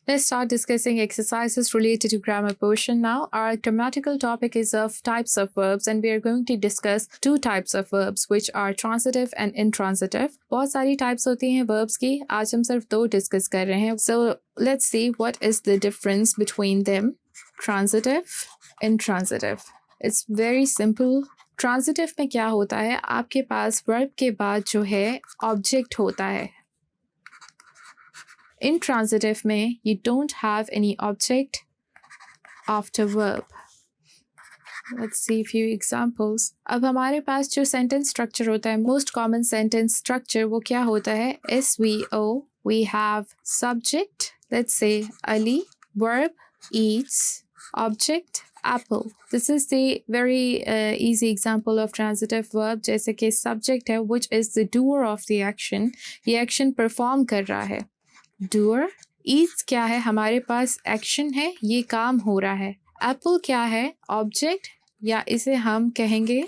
Let's start discussing exercises related to grammar portion now. Our grammatical topic is of types of verbs and we are going to discuss two types of verbs which are transitive and intransitive. बहुत सारी types होती हैं verbs की, आज हम सिर्फ दो discuss कर रहे हैं. So let's see what is the difference between them. Transitive, intransitive. It's very simple. Transitive में क्या होता है, आपके पास verb के बाद जो है object होता है. Intransitive में you don't have any object after verb. Let's see a few examples. अब हमारे पास जो sentence structure होता है, most common sentence structure वो क्या होता है, SVO. We have subject, let's say Ali, verb eats, object apple. This is the very easy example of transitive verb. जैसे कि subject है which is the doer of the action. ये action perform कर रहा है. Doer. Eats क्या है, हमारे पास action है, ये काम हो रहा है. Apple क्या है, object या इसे हम कहेंगे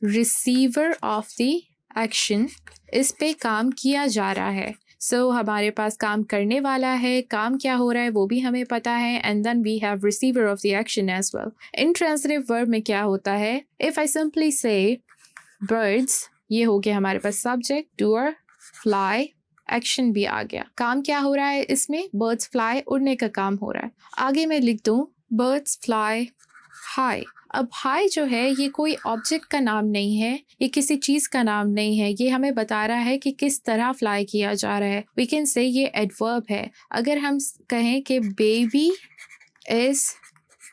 receiver of the action. इस पे काम किया जा रहा है. So हमारे पास काम करने वाला है, काम क्या हो रहा है वो भी हमें पता है, and then we have receiver of the action as well. Intransitive verb में क्या होता है, if I simply say birds, ये हो गया हमारे पास subject, doer, fly, एक्शन भी आ गया. काम क्या हो रहा है इसमें, बर्ड्स फ्लाई, उड़ने का काम हो रहा है. आगे मैं लिख दूँ बर्ड्स फ्लाई हाई. अब हाई जो है ये कोई ऑब्जेक्ट का नाम नहीं है, ये किसी चीज़ का नाम नहीं है, ये हमें बता रहा है कि किस तरह फ्लाई किया जा रहा है. वी कैन से ये एडवर्ब है. अगर हम कहें कि baby is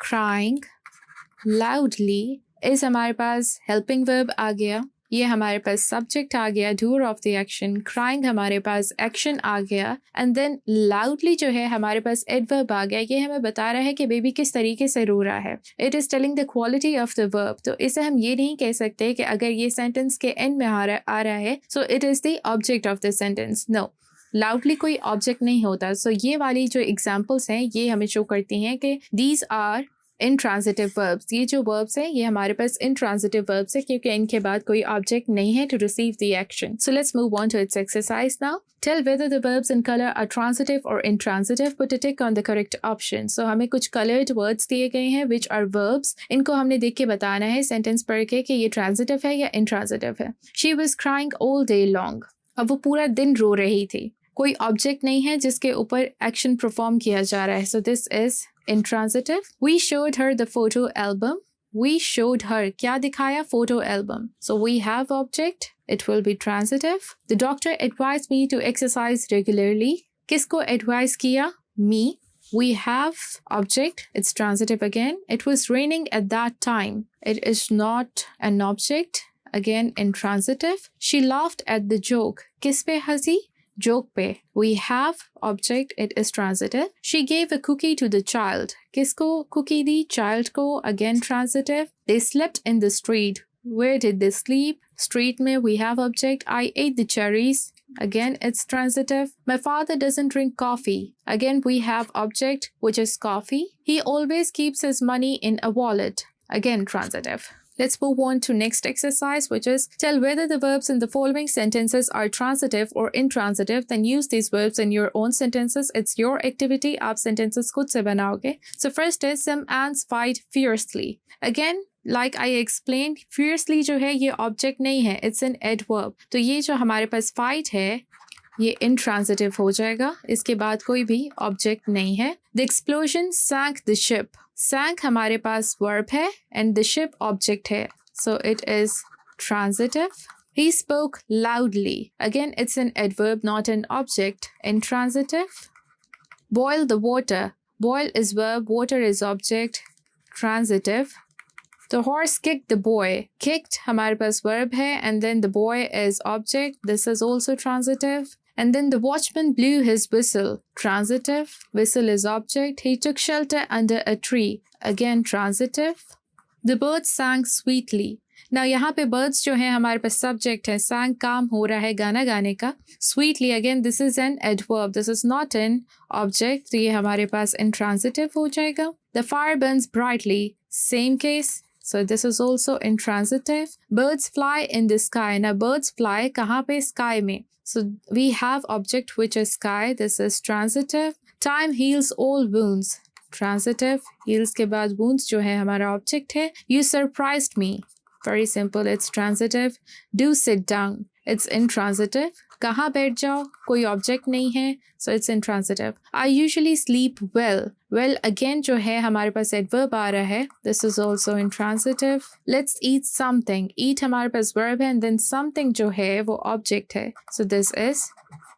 crying loudly, is हमारे पास हेल्पिंग वर्ब आ गया, ये हमारे पास सब्जेक्ट आ गया, doer of the action, crying हमारे पास एक्शन आ गया, एंड देन लाउडली जो है हमारे पास एडवर्ब आ गया. ये हमें बता रहा है कि बेबी किस तरीके से रो रहा है. It is telling the quality of the verb. तो इसे हम ये नहीं कह सकते कि अगर ये सेंटेंस के एंड में आ रहा है so it is the object of the sentence. No, loudly कोई ऑब्जेक्ट नहीं होता. सो ये वाली जो एग्जाम्पल्स हैं ये हमें शो करती हैं कि दीज आर intransitive verbs. ये जो verbs हैं ये हमारे पास intransitive verbs है क्योंकि इनके बाद कोई object नहीं है to receive the action. So let's move on to its exercise now. Tell whether the verbs in color are transitive or intransitive. Put a tick on the correct option. So हमें कुछ colored words दिए गए हैं which are verbs. इनको हमने देख के बताना है sentence पढ़ के कि ये transitive है या intransitive है. She was crying all day long. अब वो पूरा दिन रो रही थी. कोई ऑब्जेक्ट नहीं है जिसके ऊपर एक्शन परफॉर्म किया जा रहा है. So this is intransitive. We showed her the photo album. We showed her क्या दिखाया, photo album. So we have object, it will be transitive. The doctor advised me to exercise regularly. किसको advise किया, me. We have object, it's transitive again. It was raining at that time. It is not an object, again intransitive. She laughed at the joke. किस पे हंसी, joke पे. We have object, it is transitive. She gave a cookie to the child. किसको cookie दी, child को, again transitive. They slept in the street. Where did they sleep? Street में we have object. I ate the cherries. Again it's transitive. My father doesn't drink coffee. Again we have object which is coffee. He always keeps his money in a wallet. Again transitive. Let's move on to next exercise which is tell whether the verbs in the following sentences are transitive or intransitive. Then use these verbs in your own sentences. It's your activity. आप sentences खुद से बनाओगे. So first is some ants fight fiercely. Again like I explained, fiercely जो है ये object नहीं है, it's an adverb. तो ये जो हमारे पास fight है ये intransitive हो जाएगा. इसके बाद कोई भी object नहीं है. The explosion sank the ship. Sank हमारे पास verb है and the ship object है. So it is transitive. He spoke loudly. Again it's an adverb not an object. Intransitive. Boil the water. Boil is verb, water is object. Transitive. The horse kicked the boy. Kicked हमारे पास verb है and then the boy is object. This is also transitive. And then the watchman blew his whistle. Transitive. Whistle is object. He took shelter under a tree. Again transitive. The birds sang sweetly. Now यहाँ पे birds जो हैं हमारे पास subject है. Sang काम हो रहा है गाना गाने का. Sweetly again this is an adverb. This is not an object. तो ये हमारे पास intransitive हो जाएगा. The fire burns brightly. Same case. So this is also intransitive. Birds fly in the sky. Now birds fly कहाँ पे, sky में. So we have object which is sky. This is transitive. Time heals all wounds. Transitive, heals के बाद wounds जो है हमारा object है. You surprised me. Very simple, it's transitive. Do sit down. It's intransitive. कहाँ बैठ जाओ, कोई object नहीं है, so it's intransitive. I usually sleep well. Well again जो है हमारे पास adverb आ रहा है. This is also intransitive. Let's eat something. Eat हमारे पास verb है and then something जो है वो object है. So this is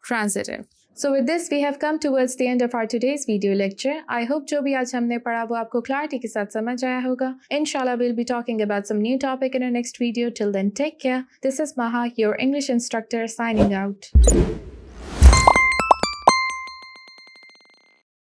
transitive. So with this we have come towards the end of our today's video lecture. I hope जो भी आज हमने पढ़ा वो आपको clarity के साथ समझ आया होगा. Inshallah we'll be talking about some new topic in our next video. Till then take care. This is Maha, your English instructor signing out.